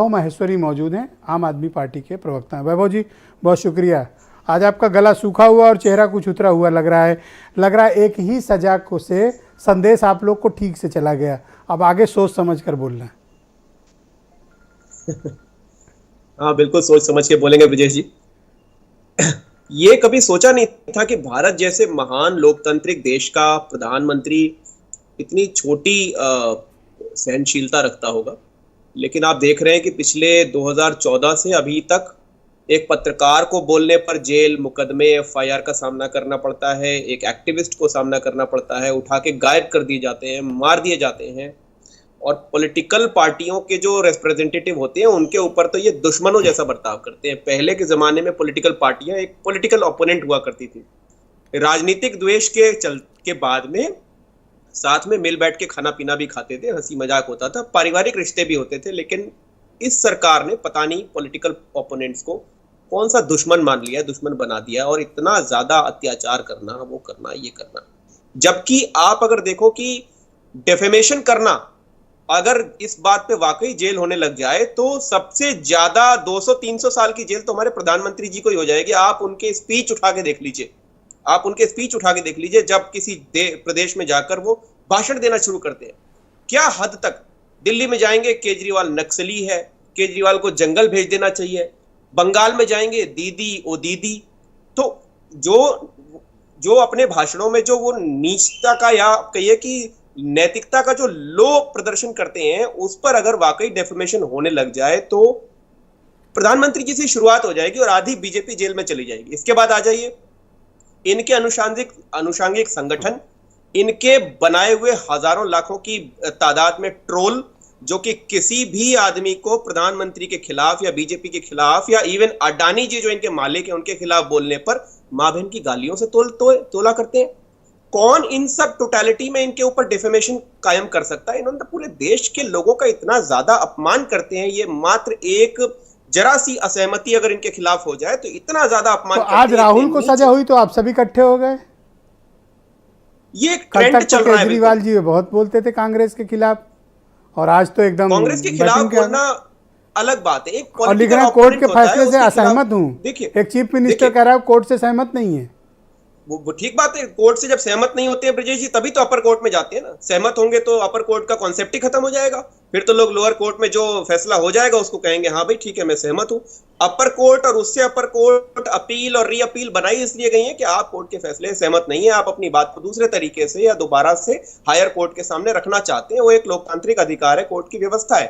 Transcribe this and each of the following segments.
माहेश्वरी मौजूद हैं, आम आदमी पार्टी के प्रवक्ता हैं। वैभव जी, बहुत शुक्रिया। आज आपका गला सूखा हुआ और चेहरा कुछ उतरा हुआ लग रहा है एक ही सजा को से संदेश आप लोग को ठीक से चला गया। अब आगे सोच समझ कर बोलना है। हाँ, बिल्कुल सोच समझ के बोलेंगे ब्रजेश जी। ये कभी सोचा नहीं था कि भारत जैसे महान लोकतांत्रिक देश का प्रधानमंत्री इतनी छोटी सहनशीलता रखता होगा। लेकिन आप देख रहे हैं कि पिछले 2014 से अभी तक एक पत्रकार को बोलने पर जेल, मुकदमे, एफआईआर का सामना करना पड़ता है, एक एक्टिविस्ट को सामना करना पड़ता है, उठा के गायब कर दिए जाते हैं, मार दिए जाते हैं। और पॉलिटिकल पार्टियों के जो रिप्रेजेंटेटिव होते हैं उनके ऊपर तो ये दुश्मनों जैसा बर्ताव करते हैं। पहले के जमाने में पॉलिटिकल पार्टियां एक पॉलिटिकल ओपोनेंट हुआ करती थी। राजनीतिक द्वेष के बाद में साथ में मिल बैठ के खाना पीना भी खाते थे, हंसी मजाक होता था, पारिवारिक रिश्ते भी होते थे। लेकिन इस सरकार ने पता नहीं पॉलिटिकल ओपोनेंट्स को कौन सा दुश्मन मान लिया, दुश्मन बना दिया, और इतना ज्यादा अत्याचार करना, वो करना, ये करना। जबकि आप अगर देखो कि डेफेमेशन करना, अगर इस बात पे वाकई जेल होने लग जाए तो सबसे ज्यादा 200-300 साल की जेल तो हमारे प्रधानमंत्री जी को ही हो जाएगी। आप उनके स्पीच उठा के देख लीजिए, आप उनके स्पीच उठा के देख लीजिए जब किसी प्रदेश में जाकर वो भाषण देना शुरू करते हैं। क्या हद तक दिल्ली में जाएंगे, केजरीवाल नक्सली है, केजरीवाल को जंगल भेज देना चाहिए। बंगाल में जाएंगे, दीदी ओ दीदी। तो जो अपने भाषणों में जो वो नीचता का या कहिए कि नैतिकता का जो लो प्रदर्शन करते हैं, उस पर अगर वाकई डेफेमेशन होने लग जाए तो प्रधानमंत्री जी से शुरुआत हो जाएगी और आधी बीजेपी जेल में चली जाएगी। इसके बाद आ जाइए इनके अनुषांगिक संगठन, इनके बनाए हुए हजारों लाखों की तादाद में ट्रोल, जो कि किसी भी आदमी को प्रधानमंत्री के खिलाफ या बीजेपी के खिलाफ या इवन अडानी जी जो इनके मालिक हैं उनके खिलाफ बोलने पर मां बहन की गालियों से तोला करते हैं। कौन इन सब टोटलिटी में इनके ऊपर डिफेमेशन कायम कर सकता है? इन्होंने पूरे देश के लोगों का इतना ज्यादा अपमान करते हैं। ये मात्र एक जरा सी असहमति अगर इनके खिलाफ हो जाए तो इतना ज्यादा अपमान। तो आज राहुल को सजा हुई तो आप सभी इकट्ठे हो गए। ये ट्रेंड चल रहा है। केजरीवाल जी बहुत बोलते थे कांग्रेस के खिलाफ, और आज तो एकदम कांग्रेस के खिलाफ बोलना अलग बात है। एक और लिख रहा है कोर्ट के फैसले से असहमत हूं। देखिए, एक चीफ मिनिस्टर कह रहा है कोर्ट से सहमत नहीं है। वो ठीक बात है। कोर्ट से जब सहमत नहीं होते हैं ब्रजेश जी, तभी तो अपर कोर्ट में जाते हैं ना। सहमत होंगे तो अपर कोर्ट का कॉन्सेप्ट ही खत्म हो जाएगा। फिर तो लोग लोअर कोर्ट में जो फैसला हो जाएगा उसको कहेंगे हाँ भाई ठीक है, मैं सहमत हूं। अपर कोर्ट और उससे अपर कोर्ट अपील और री अपील बनाई इसलिए गई है कि आप कोर्ट के फैसले से सहमत नहीं है, आप अपनी बात को दूसरे तरीके से या दोबारा से हायर कोर्ट के सामने रखना चाहते हैं। वो एक लोकतांत्रिक अधिकार है, कोर्ट की व्यवस्था है।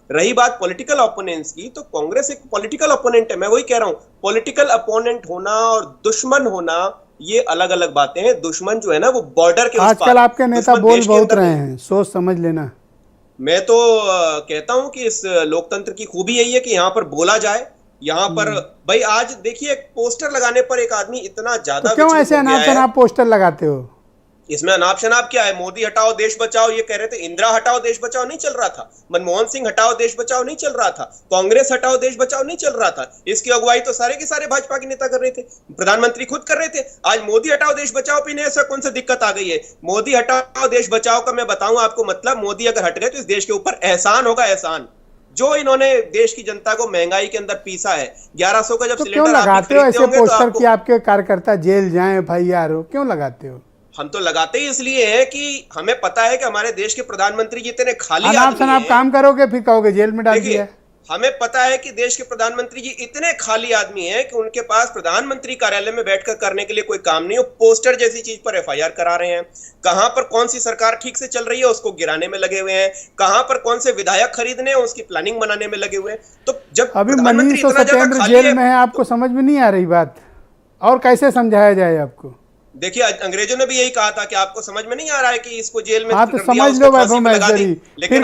रही बात पॉलिटिकल ओपोनेंट्स की, तो कांग्रेस एक पॉलिटिकल ओपोनेंट है। मैं वही कह रहा हूं, पॉलिटिकल ओपोनेंट होना और दुश्मन होना ये अलग अलग बातें हैं। दुश्मन जो है ना वो बॉर्डर के आजकल आपके नेता बोल बहुत रहे हैं, सोच समझ लेना। मैं तो कहता हूं कि इस लोकतंत्र की खूबी यही है कि यहाँ पर बोला जाए। यहाँ पर भाई आज देखिए पोस्टर लगाने पर एक आदमी इतना ज्यादा, तो क्यों ऐसे अनाप शनाप पोस्टर लगाते हो? इसमें अनाप शनाप क्या है? मोदी हटाओ देश बचाओ ये कह रहे थे, इंदिरा हटाओ देश बचाओ नहीं चल रहा था, मनमोहन सिंह हटाओ देश बचाओ नहीं चल रहा था, कांग्रेस हटाओ देश बचाओ नहीं चल रहा था। इसकी अगुवाई तो सारे के सारे भाजपा के नेता कर रहे थे, प्रधानमंत्री खुद कर रहे थे। आज मोदी हटाओ देश बचाओ पीने ऐसा कौन सा दिक्कत आ गई है? मोदी हटाओ देश बचाओ का मैं बताऊं आपको मतलब, मोदी अगर हट गए तो इस देश के ऊपर एहसान होगा, एहसान जो इन्होंने देश की जनता को महंगाई के अंदर पीसा है। 1100 का जब तो सिलेंडर क्यों लगाते हो ऐसे पोस्टर कि आपके कार्यकर्ता जेल जाएं, एफआईआर हो? क्यों लगाते हो? हम तो लगाते ही इसलिए हैं कि हमें पता है कि हमारे देश के प्रधानमंत्री जी इतने खाली आदमी हैं। आप काम करोगे फिर कहोगे जेल में डाल दिया। हमें पता है कि देश के प्रधानमंत्री जी इतने खाली आदमी हैं कि उनके पास प्रधानमंत्री कार्यालय में बैठकर करने के लिए कोई काम नहीं हो। पोस्टर जैसी चीज पर एफआईआर करा रहे हैं। कहां पर कौन सी सरकार ठीक से चल रही है उसको गिराने में लगे हुए हैं, कहां पर कौन से विधायक खरीदने हैं उसकी प्लानिंग बनाने में लगे हुए हैं। तो जब अभी मनीष सत्येंद्र जेल में है, आपको समझ में नहीं आ रही बात, और कैसे समझाया जाए आपको? देखिए अंग्रेजों ने भी यही कहा था कि आपको समझ में नहीं आ रहा है कि इसको जेल में तो समझ लो लगा दी। लेकिन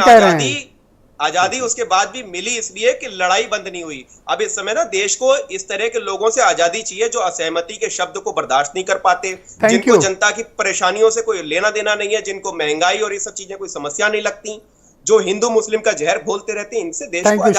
आजादी उसके बाद भी मिली इसलिए कि लड़ाई बंद नहीं हुई। अब इस समय ना देश को इस तरह के लोगों से आजादी चाहिए जो असहमति के शब्द को बर्दाश्त नहीं कर पाते, जिनको जनता की परेशानियों से कोई लेना देना नहीं है, जिनको महंगाई और ये सब चीजें कोई समस्या नहीं लगती, जो हिंदू मुस्लिम का जहर घोलते रहते हैं। इनसे देश को